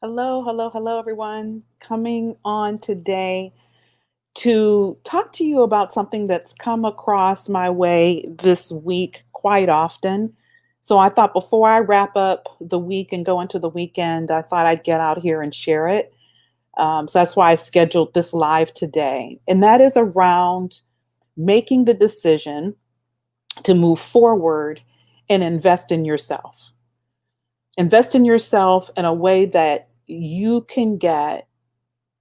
Hello, hello, hello, everyone. Coming on today to talk to you about something that's come across my way this week quite often. So I thought before I wrap up the week and go into the weekend, I thought I'd get out here and share it. So that's why I scheduled this live today. And that is around making the decision to move forward and invest in yourself. Invest in yourself in a way that you can get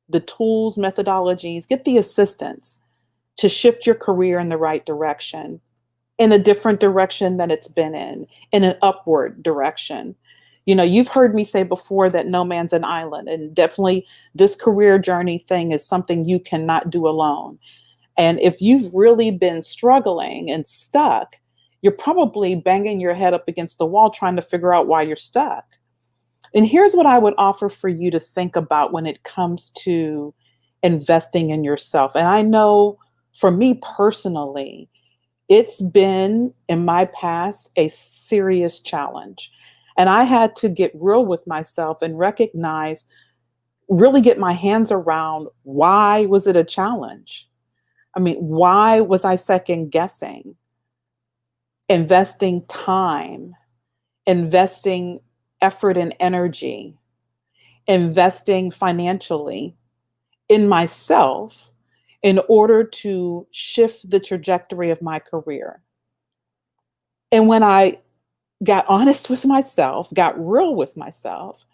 the tools, methodologies, get the assistance to shift your career in the right direction, in a different direction than it's been in an upward direction. You know, you've heard me say before that no man's an island, and definitely this career journey thing is something you cannot do alone. And if you've really been struggling and stuck, you're probably banging your head up against the wall trying to figure out why you're stuck. And here's what I would offer for you to think about when it comes to investing in yourself. And I know for me personally, it's been in my past a serious challenge. And I had to get real with myself and recognize, really get my hands around, why was it a challenge? I mean, why was I second guessing, investing time, investing effort and energy, investing financially in myself in order to shift the trajectory of my career? And when I got honest with myself, got real with myself,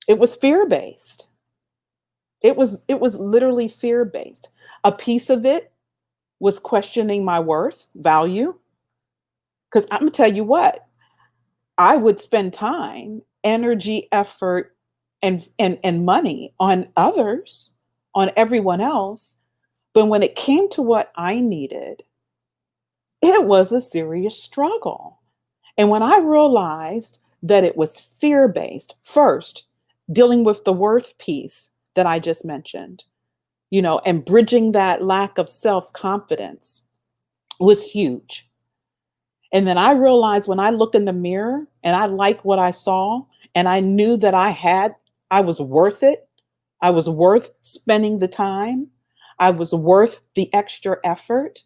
it was fear-based. It was literally fear-based. A piece of it was questioning my worth, value, because I'm gonna tell you what, I would spend time, energy, effort, and money on others, on everyone else. But when it came to what I needed, it was a serious struggle. And when I realized that it was fear based, first, dealing with the worth piece that I just mentioned, and bridging that lack of self confidence was huge. And then I realized when I looked in the mirror and I liked what I saw and I knew that I was worth it. I was worth spending the time. I was worth the extra effort.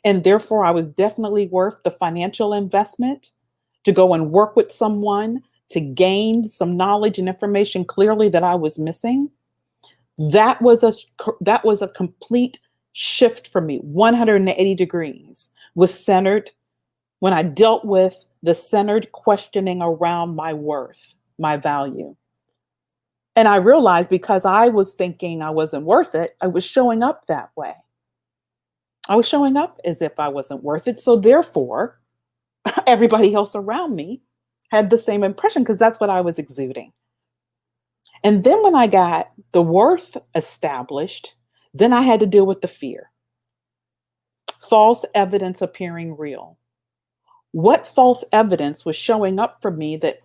And therefore, I was definitely worth the financial investment to go and work with someone to gain some knowledge and information clearly that I was missing. That was a complete shift for me. 180 degrees was centered when I dealt with the centered questioning around my worth, my value. And I realized because I was thinking I wasn't worth it, I was showing up that way. I was showing up as if I wasn't worth it. So therefore, everybody else around me had the same impression because that's what I was exuding. And then when I got the worth established, then I had to deal with the fear. False evidence appearing real. What false evidence was showing up for me that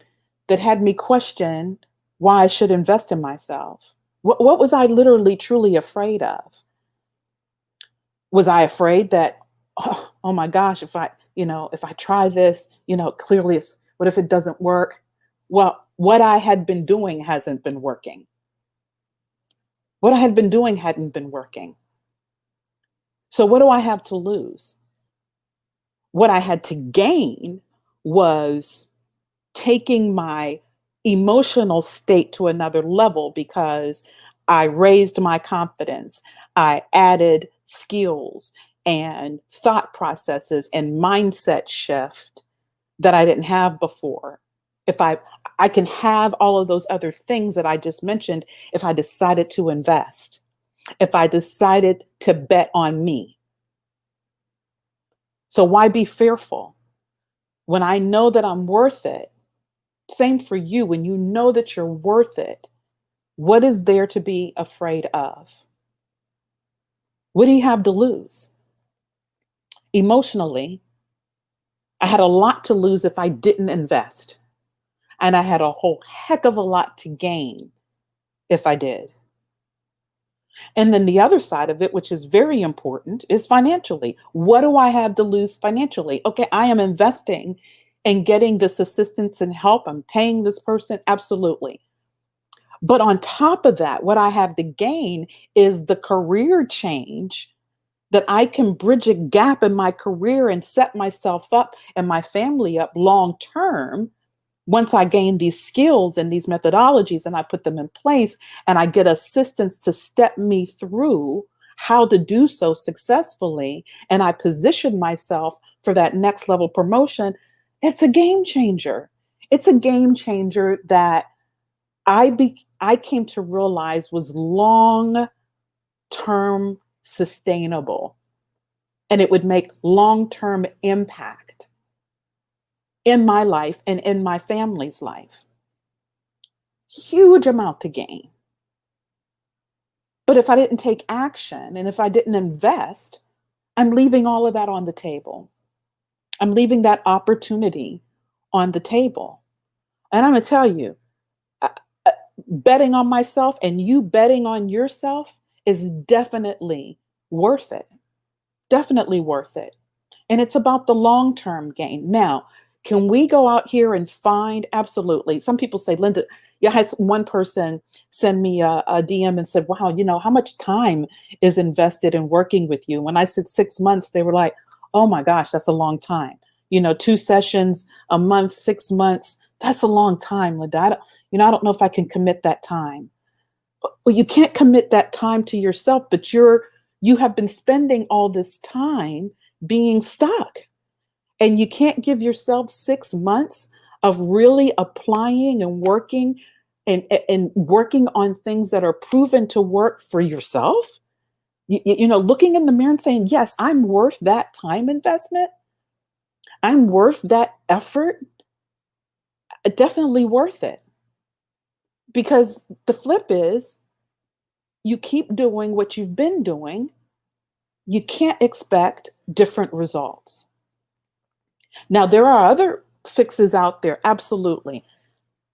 had me question why I should invest in myself? What was I literally truly afraid of? Was I afraid that, oh my gosh, if I try this, clearly what if it doesn't work? Well, what I had been doing hasn't been working. What I had been doing hadn't been working. So what do I have to lose? What I had to gain was taking my emotional state to another level because I raised my confidence. I added skills and thought processes and mindset shift that I didn't have before. If I can have all of those other things that I just mentioned if I decided to invest, if I decided to bet on me. So why be fearful when I know that I'm worth it? Same for you. When you know that you're worth it, what is there to be afraid of? What do you have to lose? Emotionally, I had a lot to lose if I didn't invest. And I had a whole heck of a lot to gain if I did. And then the other side of it, which is very important, is financially. What do I have to lose financially? Okay, I am investing and getting this assistance and help. I'm paying this person. Absolutely. But on top of that, what I have to gain is the career change that I can bridge a gap in my career and set myself up and my family up long term once I gain these skills and these methodologies and I put them in place and I get assistance to step me through how to do so successfully and I position myself for that next level promotion, it's a game changer. It's a game changer that I came to realize was long term sustainable and it would make long term impact in my life and in my family's life. Huge amount to gain. But if I didn't take action and if I didn't invest, I'm leaving all of that on the table. I'm leaving that opportunity on the table. And I'm going to tell you, uh, uh, betting on myself and you betting on yourself is definitely worth it. Definitely worth it. And it's about the long term gain. Now, can we go out here and find? Absolutely. Some people say, Linda, yeah, I had one person send me a DM and said, wow, how much time is invested in working with you? When I said 6 months, they were like, oh my gosh, that's a long time. 2 sessions a month, 6 months, that's a long time, Linda. I don't know if I can commit that time. Well, you can't commit that time to yourself, but you have been spending all this time being stuck. And you can't give yourself 6 months of really applying and working and working on things that are proven to work for yourself. Looking in the mirror and saying, yes, I'm worth that time investment. I'm worth that effort. Definitely worth it. Because the flip is you keep doing what you've been doing. You can't expect different results. Now, there are other fixes out there, absolutely,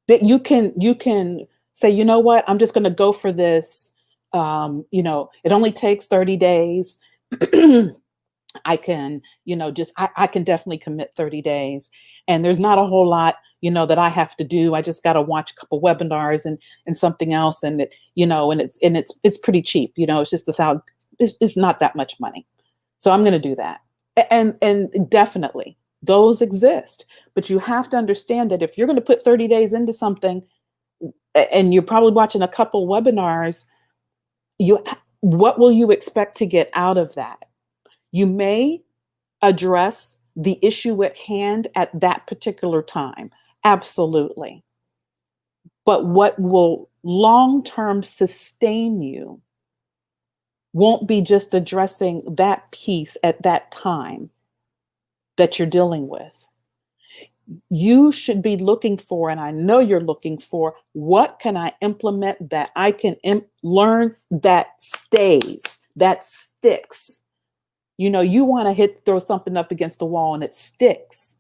that you can say, you know what, I'm just going to go for this. It only takes 30 days. I can, I can definitely commit 30 days. And there's not a whole lot, that I have to do. I just got to watch a couple webinars and something else. And it's pretty cheap. It's just it's not that much money. So I'm going to do that. And definitely those exist, but you have to understand that if you're going to put 30 days into something and you're probably watching a couple webinars, what will you expect to get out of that? You may address the issue at hand at that particular time. Absolutely. But what will long-term sustain you won't be just addressing that piece at that time that you're dealing with. You should be looking for, and I know you're looking for, what can I implement that I can learn that stays, that sticks. You want to throw something up against the wall and it sticks.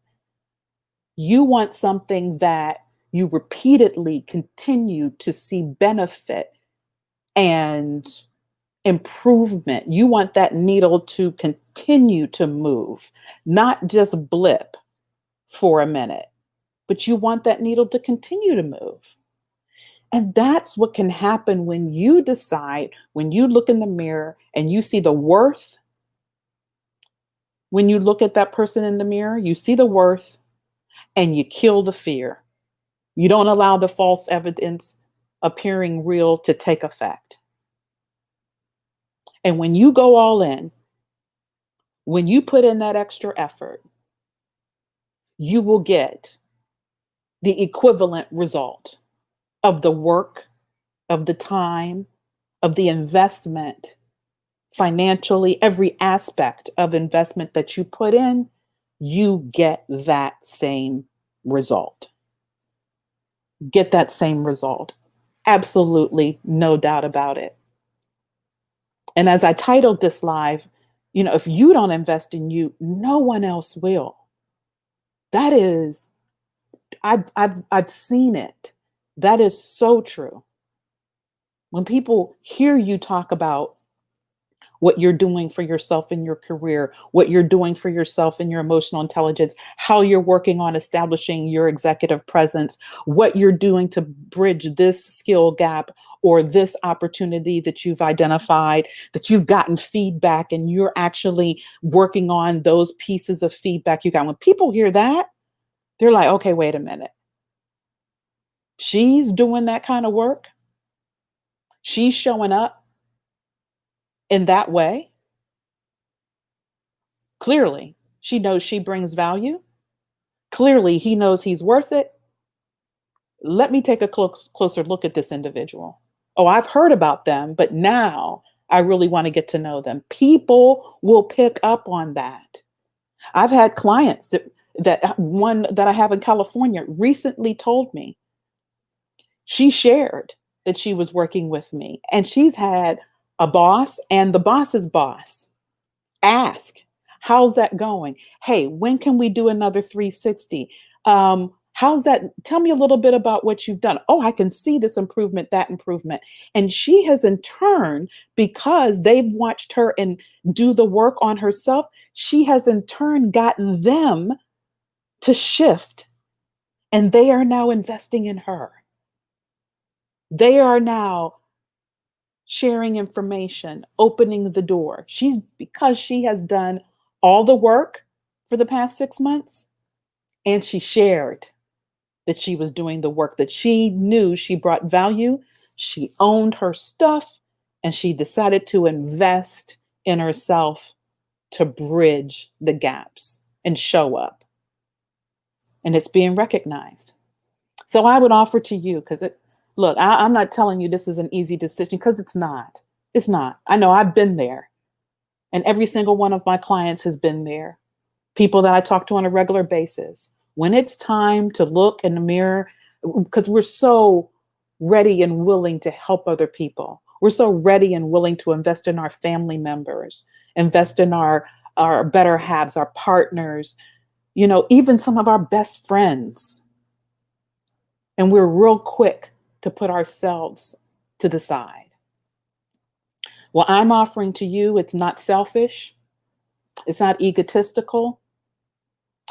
You want something that you repeatedly continue to see benefit and improvement. You want that needle to continue to move, not just blip for a minute, but you want that needle to continue to move. And that's what can happen when you decide, when you look in the mirror and you see the worth. When you look at that person in the mirror, you see the worth and you kill the fear. You don't allow the false evidence appearing real to take effect. And when you go all in, when you put in that extra effort, you will get the equivalent result of the work, of the time, of the investment, financially, every aspect of investment that you put in, you get that same result. Get that same result. Absolutely, no doubt about it. And as I titled this live, if you don't invest in you, no one else will. That is, I've seen it. That is so true. When people hear you talk about what you're doing for yourself in your career, what you're doing for yourself in your emotional intelligence, how you're working on establishing your executive presence, what you're doing to bridge this skill gap or this opportunity that you've identified, that you've gotten feedback and you're actually working on those pieces of feedback you got. When people hear that, they're like, okay, wait a minute. She's doing that kind of work. She's showing up in that way. Clearly, she knows she brings value. Clearly, he knows he's worth it. Let me take a closer look at this individual. Oh, I've heard about them, but now I really want to get to know them. People will pick up on that. I've had clients that one that I have in California recently told me she shared that she was working with me and she's had a boss and the boss's boss ask, how's that going? Hey, when can we do another 360? How's that? Tell me a little bit about what you've done. Oh, I can see this improvement, that improvement. And she has in turn, because they've watched her and do the work on herself, she has in turn gotten them to shift and they are now investing in her. They are now sharing information, opening the door. Because she has done all the work for the past 6 months and she shared that she was doing the work, that she knew she brought value. She owned her stuff and she decided to invest in herself to bridge the gaps and show up. And it's being recognized. So I would offer to you, look, I'm not telling you this is an easy decision because it's not. It's not. I know I've been there. And every single one of my clients has been there. People that I talk to on a regular basis. When it's time to look in the mirror, because we're so ready and willing to help other people. We're so ready and willing to invest in our family members, invest in our better halves, our partners, even some of our best friends. And we're real quick to put ourselves to the side. Well, I'm offering to you, it's not selfish. It's not egotistical.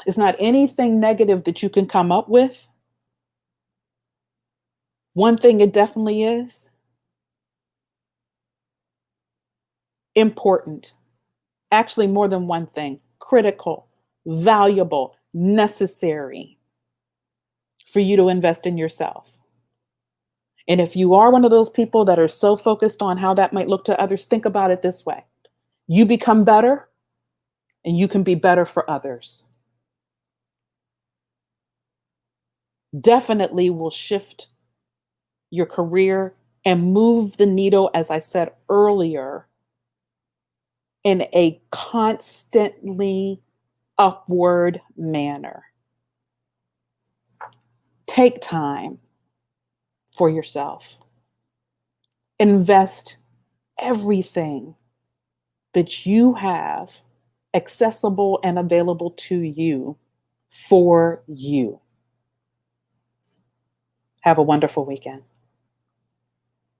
It's not anything negative that you can come up with. One thing it definitely is important. Actually, more than one thing. Critical, valuable, necessary for you to invest in yourself. And if you are one of those people that are so focused on how that might look to others, think about it this way. You become better and you can be better for others. Definitely will shift your career and move the needle, as I said earlier, in a constantly upward manner. Take time for yourself. Invest everything that you have accessible and available to you for you. Have a wonderful weekend.